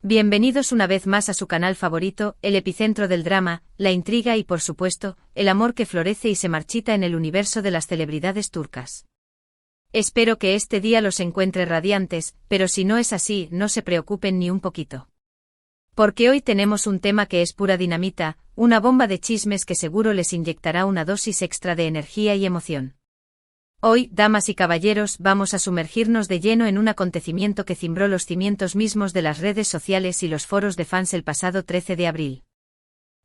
Bienvenidos una vez más a su canal favorito, el epicentro del drama, la intriga y por supuesto, el amor que florece y se marchita en el universo de las celebridades turcas. Espero que este día los encuentre radiantes, pero si no es así, no se preocupen ni un poquito. Porque hoy tenemos un tema que es pura dinamita, una bomba de chismes que seguro les inyectará una dosis extra de energía y emoción. Hoy, damas y caballeros, vamos a sumergirnos de lleno en un acontecimiento que cimbró los cimientos mismos de las redes sociales y los foros de fans el pasado 13 de abril.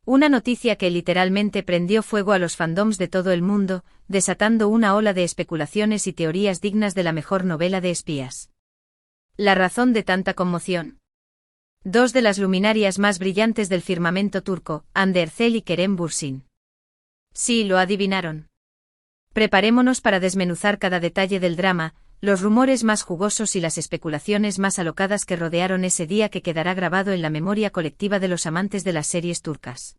Una noticia que literalmente prendió fuego a los fandoms de todo el mundo, desatando una ola de especulaciones y teorías dignas de la mejor novela de espías. La razón de tanta conmoción. Dos de las luminarias más brillantes del firmamento turco, Hande Erçel y Kerem Bürsin. Sí, lo adivinaron. Preparémonos para desmenuzar cada detalle del drama, los rumores más jugosos y las especulaciones más alocadas que rodearon ese día que quedará grabado en la memoria colectiva de los amantes de las series turcas.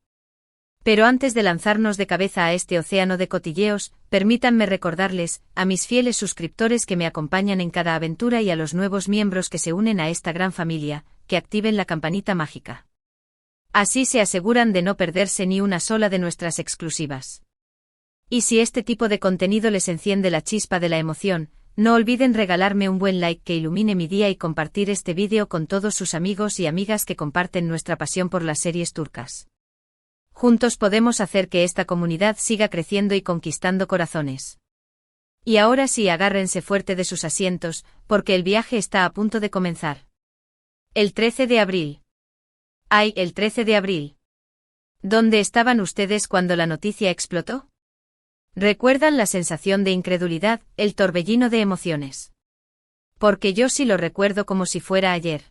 Pero antes de lanzarnos de cabeza a este océano de cotilleos, permítanme recordarles, a mis fieles suscriptores que me acompañan en cada aventura y a los nuevos miembros que se unen a esta gran familia, que activen la campanita mágica. Así se aseguran de no perderse ni una sola de nuestras exclusivas. Y si este tipo de contenido les enciende la chispa de la emoción, no olviden regalarme un buen like que ilumine mi día y compartir este vídeo con todos sus amigos y amigas que comparten nuestra pasión por las series turcas. Juntos podemos hacer que esta comunidad siga creciendo y conquistando corazones. Y ahora sí, agárrense fuerte de sus asientos, porque el viaje está a punto de comenzar. El 13 de abril. ¡Ay, el 13 de abril! ¿Dónde estaban ustedes cuando la noticia explotó? ¿Recuerdan la sensación de incredulidad, el torbellino de emociones? Porque yo sí lo recuerdo como si fuera ayer.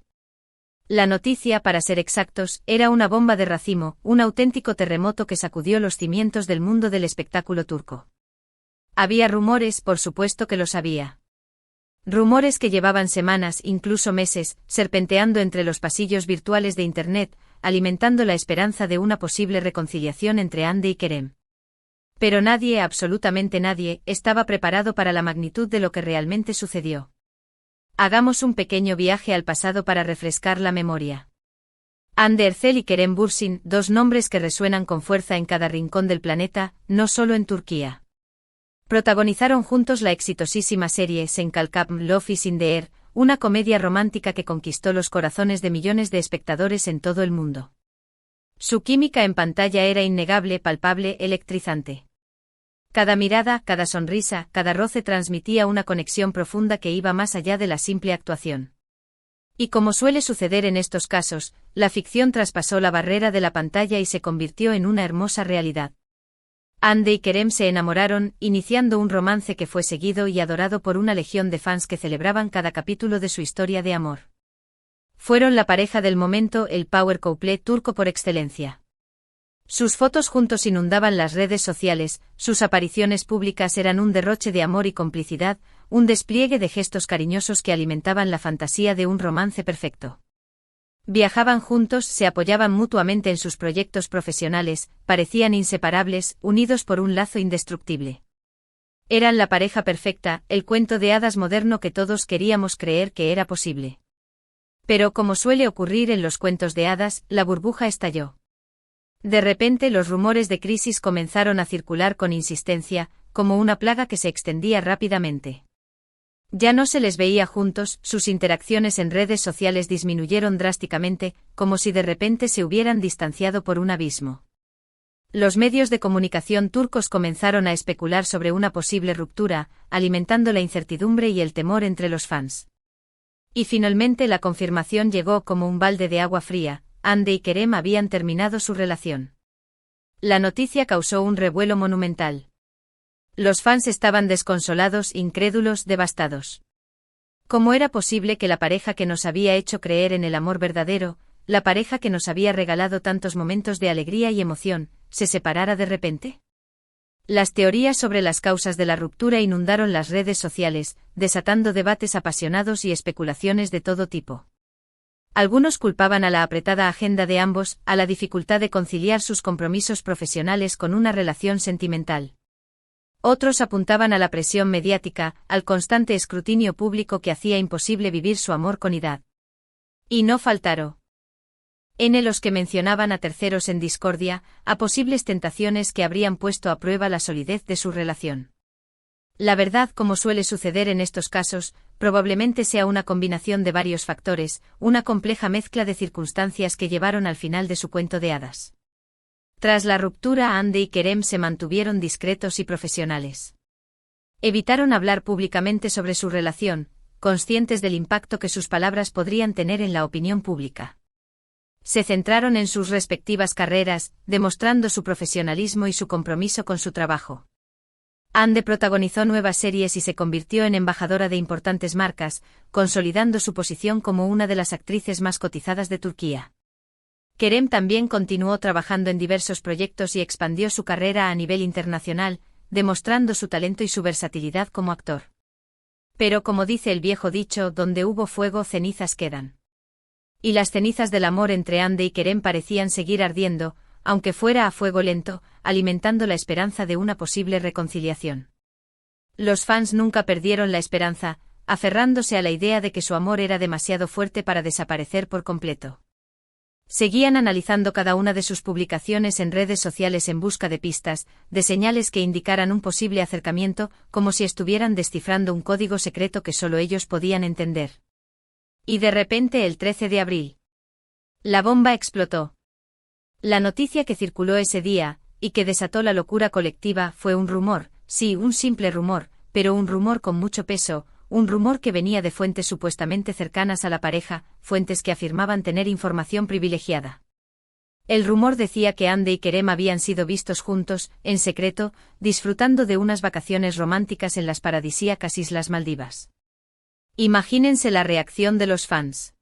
La noticia, para ser exactos, era una bomba de racimo, un auténtico terremoto que sacudió los cimientos del mundo del espectáculo turco. Había rumores, por supuesto que los había. Rumores que llevaban semanas, incluso meses, serpenteando entre los pasillos virtuales de Internet, alimentando la esperanza de una posible reconciliación entre Hande y Kerem. Pero nadie, absolutamente nadie, estaba preparado para la magnitud de lo que realmente sucedió. Hagamos un pequeño viaje al pasado para refrescar la memoria. Hande Erçel y Kerem Bürsin, dos nombres que resuenan con fuerza en cada rincón del planeta, no solo en Turquía. Protagonizaron juntos la exitosísima serie Sen Kalkam Love is in the Air, una comedia romántica que conquistó los corazones de millones de espectadores en todo el mundo. Su química en pantalla era innegable, palpable, electrizante. Cada mirada, cada sonrisa, cada roce transmitía una conexión profunda que iba más allá de la simple actuación. Y como suele suceder en estos casos, la ficción traspasó la barrera de la pantalla y se convirtió en una hermosa realidad. Hande y Kerem se enamoraron, iniciando un romance que fue seguido y adorado por una legión de fans que celebraban cada capítulo de su historia de amor. Fueron la pareja del momento, el power couple turco por excelencia. Sus fotos juntos inundaban las redes sociales, sus apariciones públicas eran un derroche de amor y complicidad, un despliegue de gestos cariñosos que alimentaban la fantasía de un romance perfecto. Viajaban juntos, se apoyaban mutuamente en sus proyectos profesionales, parecían inseparables, unidos por un lazo indestructible. Eran la pareja perfecta, el cuento de hadas moderno que todos queríamos creer que era posible. Pero como suele ocurrir en los cuentos de hadas, la burbuja estalló. De repente los rumores de crisis comenzaron a circular con insistencia, como una plaga que se extendía rápidamente. Ya no se les veía juntos, sus interacciones en redes sociales disminuyeron drásticamente, como si de repente se hubieran distanciado por un abismo. Los medios de comunicación turcos comenzaron a especular sobre una posible ruptura, alimentando la incertidumbre y el temor entre los fans. Y finalmente la confirmación llegó como un balde de agua fría. Hande y Kerem habían terminado su relación. La noticia causó un revuelo monumental. Los fans estaban desconsolados, incrédulos, devastados. ¿Cómo era posible que la pareja que nos había hecho creer en el amor verdadero, la pareja que nos había regalado tantos momentos de alegría y emoción, se separara de repente? Las teorías sobre las causas de la ruptura inundaron las redes sociales, desatando debates apasionados y especulaciones de todo tipo. Algunos culpaban a la apretada agenda de ambos, a la dificultad de conciliar sus compromisos profesionales con una relación sentimental. Otros apuntaban a la presión mediática, al constante escrutinio público que hacía imposible vivir su amor con idad. Y no faltaron Los que mencionaban a terceros en discordia, a posibles tentaciones que habrían puesto a prueba la solidez de su relación. La verdad, como suele suceder en estos casos, probablemente sea una combinación de varios factores, una compleja mezcla de circunstancias que llevaron al final de su cuento de hadas. Tras la ruptura, Andy y Kerem se mantuvieron discretos y profesionales. Evitaron hablar públicamente sobre su relación, conscientes del impacto que sus palabras podrían tener en la opinión pública. Se centraron en sus respectivas carreras, demostrando su profesionalismo y su compromiso con su trabajo. Hande protagonizó nuevas series y se convirtió en embajadora de importantes marcas, consolidando su posición como una de las actrices más cotizadas de Turquía. Kerem también continuó trabajando en diversos proyectos y expandió su carrera a nivel internacional, demostrando su talento y su versatilidad como actor. Pero como dice el viejo dicho, donde hubo fuego, cenizas quedan. Y las cenizas del amor entre Hande y Kerem parecían seguir ardiendo, aunque fuera a fuego lento, alimentando la esperanza de una posible reconciliación. Los fans nunca perdieron la esperanza, aferrándose a la idea de que su amor era demasiado fuerte para desaparecer por completo. Seguían analizando cada una de sus publicaciones en redes sociales en busca de pistas, de señales que indicaran un posible acercamiento, como si estuvieran descifrando un código secreto que solo ellos podían entender. Y de repente, el 13 de abril. La bomba explotó. La noticia que circuló ese día, y que desató la locura colectiva, fue un rumor, sí, un simple rumor, pero un rumor con mucho peso, un rumor que venía de fuentes supuestamente cercanas a la pareja, fuentes que afirmaban tener información privilegiada. El rumor decía que Hande y Kerem habían sido vistos juntos, en secreto, disfrutando de unas vacaciones románticas en las paradisíacas Islas Maldivas. Imagínense la reacción de los fans.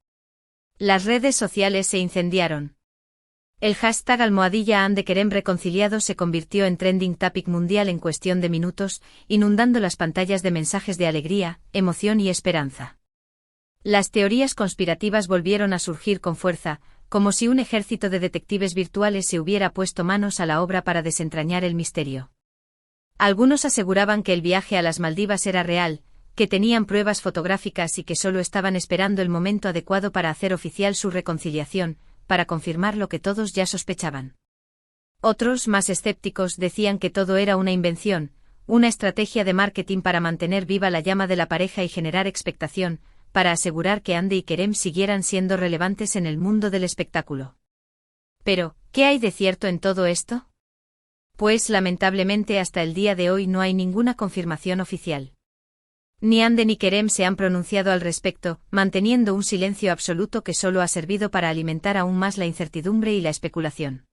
Las redes sociales se incendiaron. El hashtag #Hande-Kerem reconciliados se convirtió en trending topic mundial en cuestión de minutos, inundando las pantallas de mensajes de alegría, emoción y esperanza. Las teorías conspirativas volvieron a surgir con fuerza, como si un ejército de detectives virtuales se hubiera puesto manos a la obra para desentrañar el misterio. Algunos aseguraban que el viaje a las Maldivas era real, que tenían pruebas fotográficas y que solo estaban esperando el momento adecuado para hacer oficial su reconciliación, para confirmar lo que todos ya sospechaban. Otros, más escépticos, decían que todo era una invención, una estrategia de marketing para mantener viva la llama de la pareja y generar expectación, para asegurar que Hande y Kerem siguieran siendo relevantes en el mundo del espectáculo. Pero, ¿qué hay de cierto en todo esto? Pues lamentablemente hasta el día de hoy no hay ninguna confirmación oficial. Ni Hande ni Kerem se han pronunciado al respecto, manteniendo un silencio absoluto que solo ha servido para alimentar aún más la incertidumbre y la especulación.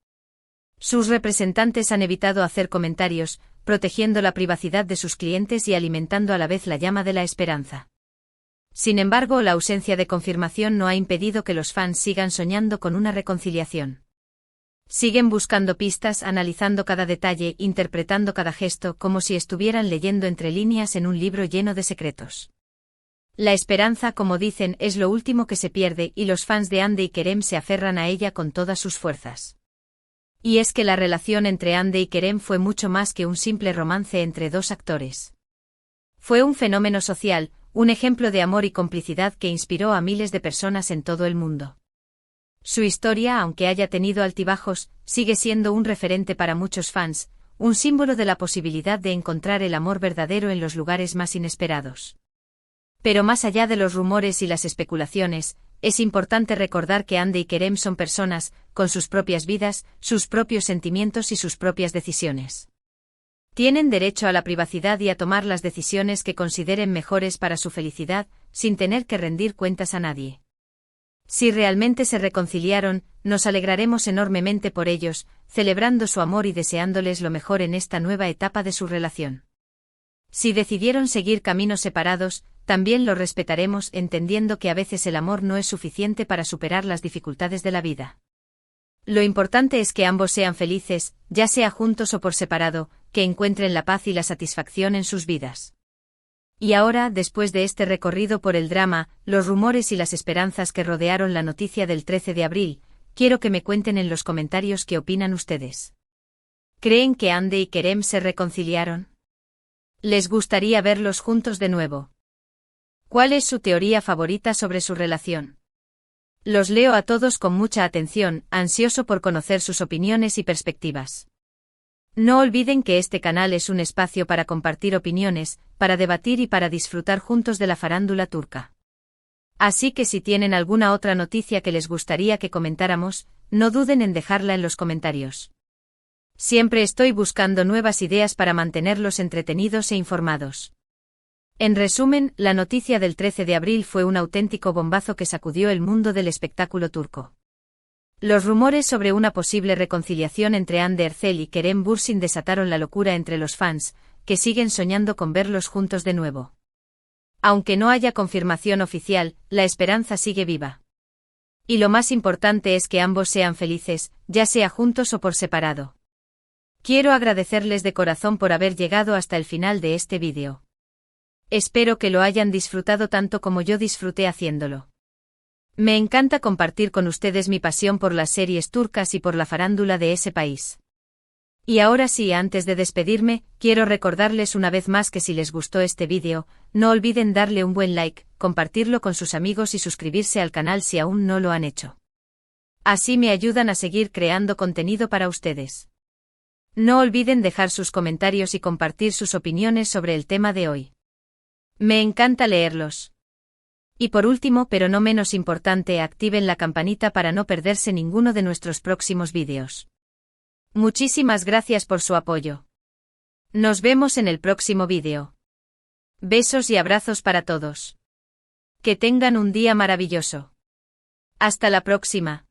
Sus representantes han evitado hacer comentarios, protegiendo la privacidad de sus clientes y alimentando a la vez la llama de la esperanza. Sin embargo, la ausencia de confirmación no ha impedido que los fans sigan soñando con una reconciliación. Siguen buscando pistas, analizando cada detalle, interpretando cada gesto, como si estuvieran leyendo entre líneas en un libro lleno de secretos. La esperanza, como dicen, es lo último que se pierde, y los fans de Hande y Kerem se aferran a ella con todas sus fuerzas. Y es que la relación entre Hande y Kerem fue mucho más que un simple romance entre dos actores. Fue un fenómeno social, un ejemplo de amor y complicidad que inspiró a miles de personas en todo el mundo. Su historia, aunque haya tenido altibajos, sigue siendo un referente para muchos fans, un símbolo de la posibilidad de encontrar el amor verdadero en los lugares más inesperados. Pero más allá de los rumores y las especulaciones, es importante recordar que Hande y Kerem son personas, con sus propias vidas, sus propios sentimientos y sus propias decisiones. Tienen derecho a la privacidad y a tomar las decisiones que consideren mejores para su felicidad, sin tener que rendir cuentas a nadie. Si realmente se reconciliaron, nos alegraremos enormemente por ellos, celebrando su amor y deseándoles lo mejor en esta nueva etapa de su relación. Si decidieron seguir caminos separados, también lo respetaremos, entendiendo que a veces el amor no es suficiente para superar las dificultades de la vida. Lo importante es que ambos sean felices, ya sea juntos o por separado, que encuentren la paz y la satisfacción en sus vidas. Y ahora, después de este recorrido por el drama, los rumores y las esperanzas que rodearon la noticia del 13 de abril, quiero que me cuenten en los comentarios qué opinan ustedes. ¿Creen que Hande y Kerem se reconciliaron? ¿Les gustaría verlos juntos de nuevo? ¿Cuál es su teoría favorita sobre su relación? Los leo a todos con mucha atención, ansioso por conocer sus opiniones y perspectivas. No olviden que este canal es un espacio para compartir opiniones, para debatir y para disfrutar juntos de la farándula turca. Así que si tienen alguna otra noticia que les gustaría que comentáramos, no duden en dejarla en los comentarios. Siempre estoy buscando nuevas ideas para mantenerlos entretenidos e informados. En resumen, la noticia del 13 de abril fue un auténtico bombazo que sacudió el mundo del espectáculo turco. Los rumores sobre una posible reconciliación entre Hande Erçel y Kerem Bürsin desataron la locura entre los fans, que siguen soñando con verlos juntos de nuevo. Aunque no haya confirmación oficial, la esperanza sigue viva. Y lo más importante es que ambos sean felices, ya sea juntos o por separado. Quiero agradecerles de corazón por haber llegado hasta el final de este vídeo. Espero que lo hayan disfrutado tanto como yo disfruté haciéndolo. Me encanta compartir con ustedes mi pasión por las series turcas y por la farándula de ese país. Y ahora sí, antes de despedirme, quiero recordarles una vez más que si les gustó este vídeo, no olviden darle un buen like, compartirlo con sus amigos y suscribirse al canal si aún no lo han hecho. Así me ayudan a seguir creando contenido para ustedes. No olviden dejar sus comentarios y compartir sus opiniones sobre el tema de hoy. Me encanta leerlos. Y por último, pero no menos importante, activen la campanita para no perderse ninguno de nuestros próximos vídeos. Muchísimas gracias por su apoyo. Nos vemos en el próximo vídeo. Besos y abrazos para todos. Que tengan un día maravilloso. Hasta la próxima.